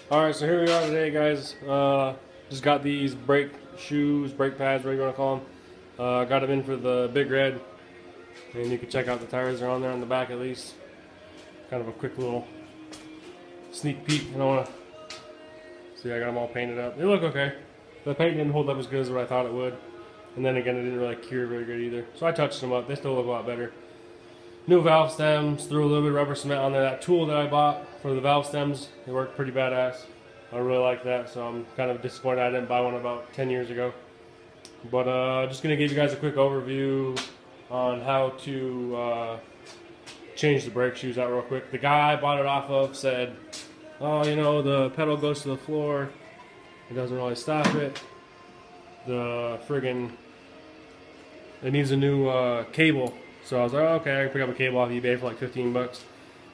Alright, so here we are today, guys. Just got these brake shoes, brake pads, whatever you want to call them. Got them in for the Big Red. And you can check out the tires, they're on there on the back at least. Kind of a quick little sneak peek. I don't want to see, I got them all painted up. They look okay. The paint didn't hold up as good as what I thought it would. And then again, it didn't really cure very good either. So I touched them up. They still look a lot better. New valve stems, threw a little bit of rubber cement on there. That tool that I bought for the valve stems, it worked pretty badass. I really like that, so I'm kind of disappointed I didn't buy one about 10 years ago. But just going to give you guys a quick overview on how to change the brake shoes out real quick. The guy I bought it off of said, oh, you know, the pedal goes to the floor. It doesn't really stop it. The friggin', it needs a new cable. So I was like, oh, okay, I can pick up a cable off eBay for like 15 bucks.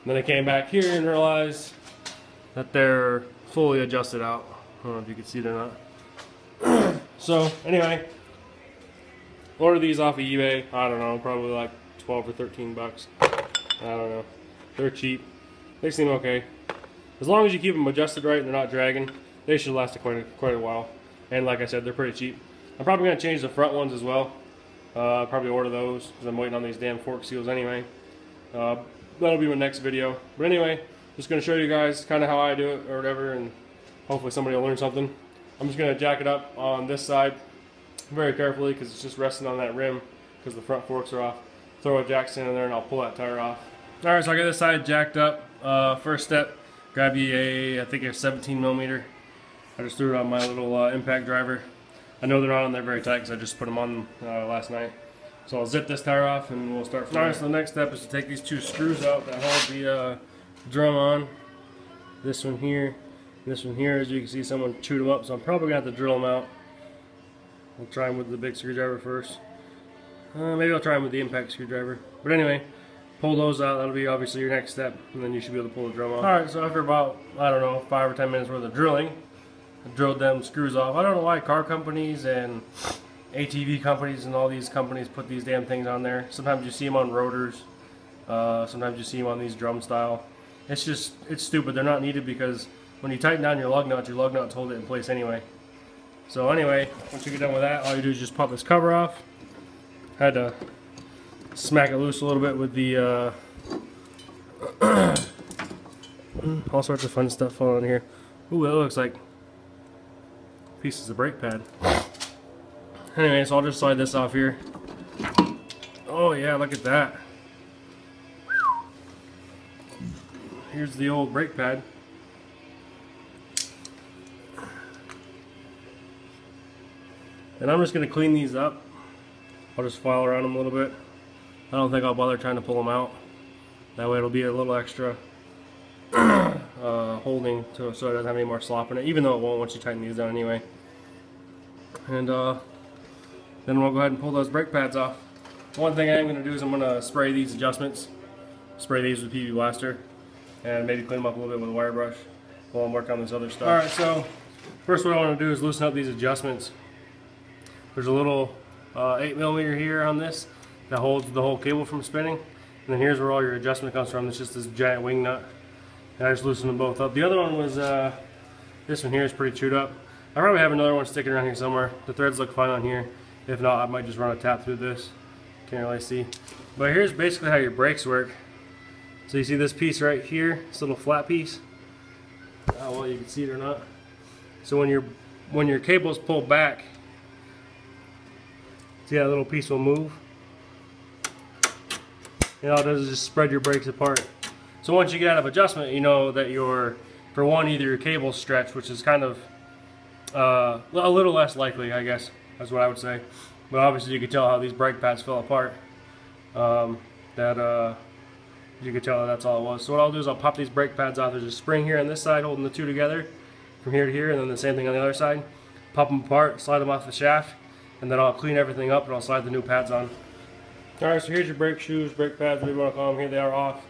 And then I came back here and realized that they're fully adjusted out. I don't know if you can see it or not. So anyway, order these off of eBay. I don't know, probably like 12 or 13 bucks. I don't know. They're cheap. They seem okay. As long as you keep them adjusted right and they're not dragging, they should last quite a while. And like I said, they're pretty cheap. I'm probably going to change the front ones as well. Probably order those because I'm waiting on these damn fork seals anyway. That'll be my next video. But anyway, just going to show you guys kind of how I do it or whatever, and hopefully somebody will learn something. I'm just going to jack it up on this side very carefully because it's just resting on that rim because the front forks are off. Throw a jack stand in there and I'll pull that tire off. Alright, so I got this side jacked up. First step, grab you I think a 17 millimeter. I just threw it on my little impact driver. I know they're not on there very tight because I just put them on last night. So I'll zip this tire off and we'll start from there. Alright, so the next step is to take these two screws out that hold the drum on. This one here, this one here. As you can see, someone chewed them up, so I'm probably going to have to drill them out. I'll try them with the big screwdriver first. Maybe I'll try them with the impact screwdriver. But anyway, pull those out. That'll be obviously your next step, and then you should be able to pull the drum off. Alright, so after about, I don't know, 5 or 10 minutes worth of drilling, I drilled them screws off. I don't know why car companies and ATV companies and all these companies put these damn things on there. Sometimes you see them on rotors. Sometimes you see them on these drum style. It's just, it's stupid. They're not needed because when you tighten down your lug nuts hold it in place anyway. So anyway, once you get done with that, all you do is just pop this cover off. Had to smack it loose a little bit with the all sorts of fun stuff falling on here. Ooh, that looks like pieces of brake pad. Anyway, so I'll just slide this off here. Oh yeah, look at that. Here's the old brake pad. And I'm just going to clean these up. I'll just file around them a little bit. I don't think I'll bother trying to pull them out. That way it'll be a little extra holding so it doesn't have any more slop in it, even though it won't once you tighten these down anyway. And then we'll go ahead and pull those brake pads off. One thing I am going to do is I'm going to spray these adjustments. Spray these with PB Blaster. And maybe clean them up a little bit with a wire brush while I'm working on this other stuff. Alright, so first what I want to do is loosen up these adjustments. There's a little 8 millimeter here on this that holds the whole cable from spinning. And then here's where all your adjustment comes from. It's just this giant wing nut. And I just loosened them both up. The other one was, this one here is pretty chewed up. I probably have another one sticking around here somewhere. The threads look fine on here. If not, I might just run a tap through this. Can't really see. But here's basically how your brakes work. So you see this piece right here, this little flat piece. Well, you can see it or not. So when your cable's pulled back, see that little piece will move. And all it does is just spread your brakes apart. So once you get out of adjustment, you know that for one, either your cable's stretched, which is kind of a little less likely, I guess. That's what I would say. But obviously you can tell how these brake pads fell apart. You can tell that's all it was. So what I'll do is I'll pop these brake pads out. There's a spring here on this side holding the two together from here to here, and then the same thing on the other side. Pop them apart, slide them off the shaft, and then I'll clean everything up and I'll slide the new pads on. Alright, so here's your brake shoes, brake pads, whatever you want to call them. Here they are off.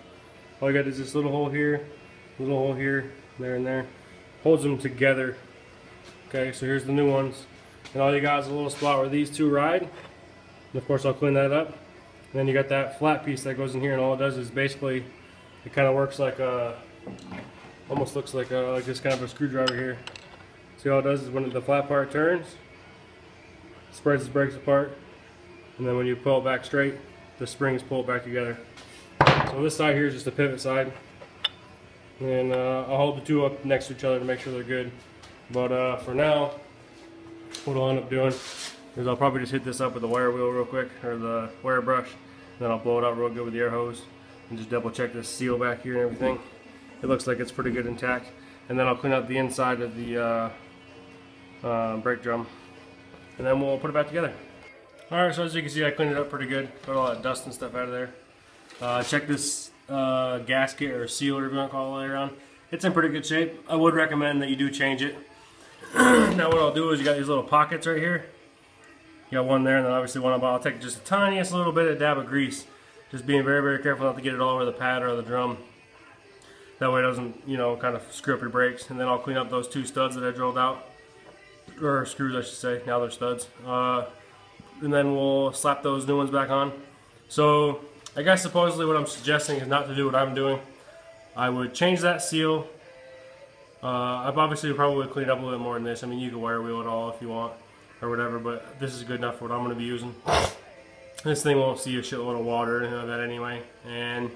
All you got is this little hole here, little hole here, there and there. Holds them together. Okay, so here's the new ones. And all you got is a little spot where these two ride. And of course I'll clean that up. And then you got that flat piece that goes in here, and all it does is basically, it kind of works like a Almost looks like this kind of a screwdriver here. See all it does is when the flat part turns, spreads the brakes apart, and then when you pull it back straight, the springs pull it back together. So this side here is just a pivot side, and I'll hold the two up next to each other to make sure they're good. But for now, what I'll end up doing is I'll probably just hit this up with the wire wheel real quick, or the wire brush, and then I'll blow it out real good with the air hose, and just double check this seal back here and everything. It looks like it's pretty good intact, and then I'll clean up the inside of the brake drum, and then we'll put it back together. Alright, so as you can see, I cleaned it up pretty good, got all that dust and stuff out of there. Check this gasket or seal, whatever you want to call it, around. It's in pretty good shape. I would recommend that you do change it. Now what I'll do is you got these little pockets right here. You got one there, and then obviously one above. I'll take just the tiniest little bit of dab of grease, just being very, very careful not to get it all over the pad or the drum. That way it doesn't, you know, kind of screw up your brakes. And then I'll clean up those two studs that I drilled out, or screws I should say, now they're studs. And then we'll slap those new ones back on. So I guess supposedly what I'm suggesting is not to do what I'm doing. I would change that seal. I've obviously probably cleaned up a little bit more than this. I mean, you can wire wheel it all if you want or whatever, but this is good enough for what I'm going to be using. This thing won't see a shitload of water or anything like that anyway. And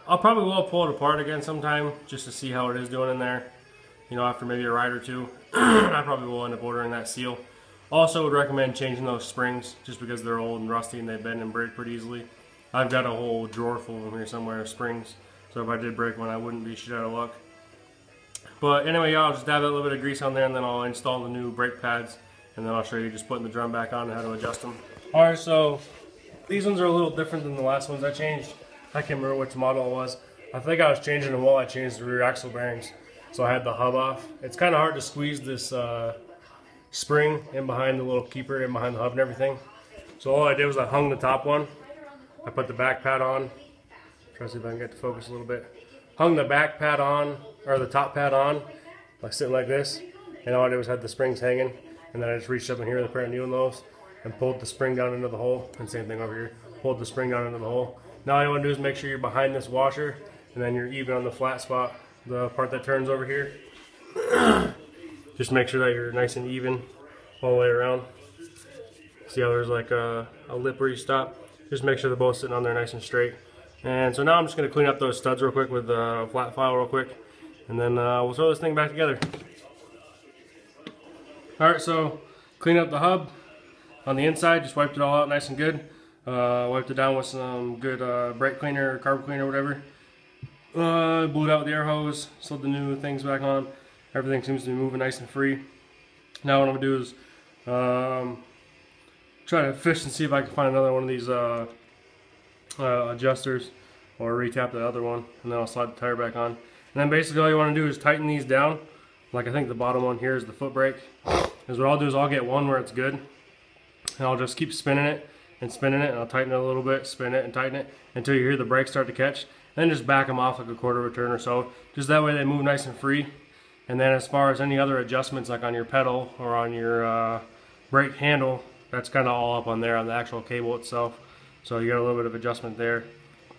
I'll probably will pull it apart again sometime just to see how it is doing in there. You know, after maybe a ride or two. I probably will end up ordering that seal. Also would recommend changing those springs just because they're old and rusty and they bend and break pretty easily. I've got a whole drawer full of them here somewhere of springs. So if I did break one, I wouldn't be shit out of luck. But anyway, y'all, I'll just dab a little bit of grease on there, and then I'll install the new brake pads, and then I'll show you just putting the drum back on and how to adjust them. Alright, so these ones are a little different than the last ones I changed. I can't remember which model it was. I think I was changing them while I changed the rear axle bearings. So I had the hub off. It's kind of hard to squeeze this spring in behind the little keeper, in behind the hub and everything. So all I did was I hung the top one. I put the back pad on. Try to see if I can get the focus a little bit. Hung the back pad on, or the top pad on, like sitting like this. And all I did was had the springs hanging. And then I just reached up in here with a pair of needle nose and pulled the spring down into the hole. And same thing over here. Pulled the spring down into the hole. Now all you want to do is make sure you're behind this washer, and then you're even on the flat spot, the part that turns over here. Just make sure that you're nice and even all the way around. See how there's like a lip where you stop? Just make sure they're both sitting on there nice and straight. And so now I'm just going to clean up those studs real quick with a flat file real quick, and then we'll throw this thing back together. Alright, so clean up the hub on the inside, just wiped it all out nice and good. Wiped it down with some good brake cleaner or carb cleaner or whatever. Blew it out with the air hose, slid the new things back on. Everything seems to be moving nice and free. Now what I'm going to do is try to fish and see if I can find another one of these adjusters, or retap the other one, and then I'll slide the tire back on. And then basically all you want to do is tighten these down. Like I think the bottom one here is the foot brake. Because what I'll do is I'll get one where it's good, and I'll just keep spinning it and spinning it, and I'll tighten it a little bit, spin it and tighten it until you hear the brakes start to catch. Then just back them off like a quarter of a turn or so. Just that way they move nice and free. And then as far as any other adjustments, like on your pedal or on your brake handle, that's kind of all up on there on the actual cable itself. So you got a little bit of adjustment there.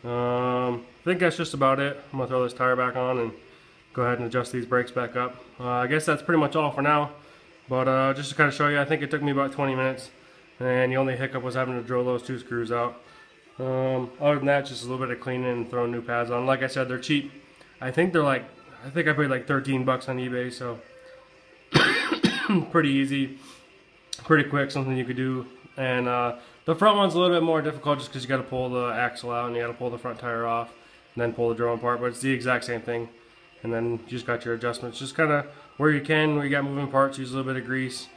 I think that's just about it. I'm gonna throw this tire back on and go ahead and adjust these brakes back up. I guess that's pretty much all for now. But just to kind of show you, I think it took me about 20 minutes. And the only hiccup was having to drill those two screws out. Other than that, just a little bit of cleaning and throwing new pads on. Like I said, they're cheap. I think I paid like 13 bucks on eBay, so pretty easy, pretty quick, something you could do. And the front one's a little bit more difficult just because you got to pull the axle out and you got to pull the front tire off and then pull the drum apart, but it's the exact same thing. And then you just got your adjustments. Just kind of where you can, where you got moving parts, use a little bit of grease.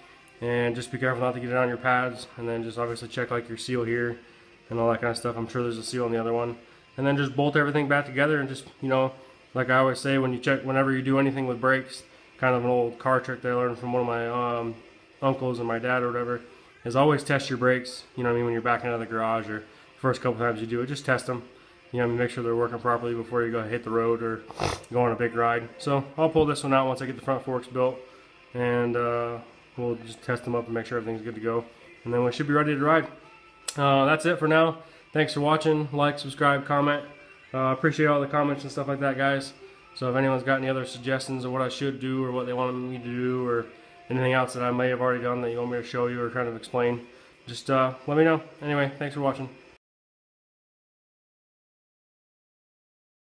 And just be careful not to get it on your pads, and then just obviously check like your seal here and all that kind of stuff. I'm sure there's a seal on the other one. And then just bolt everything back together, and just, you know, like I always say, when you check, whenever you do anything with brakes, kind of an old car trick that I learned from one of my uncles and my dad or whatever, is always test your brakes. You know what I mean? When you're backing out of the garage, or the first couple times you do it, just test them. You know what I mean? Make sure they're working properly before you go hit the road or go on a big ride. So I'll pull this one out once I get the front forks built, and we'll just test them up and make sure everything's good to go, and then we should be ready to ride. That's it for now. Thanks for watching. Like, subscribe, comment. Appreciate all the comments and stuff like that, guys. So if anyone's got any other suggestions of what I should do or what they want me to do or anything else that I may have already done that you want me to show you or kind of explain, just let me know. Anyway, thanks for watching.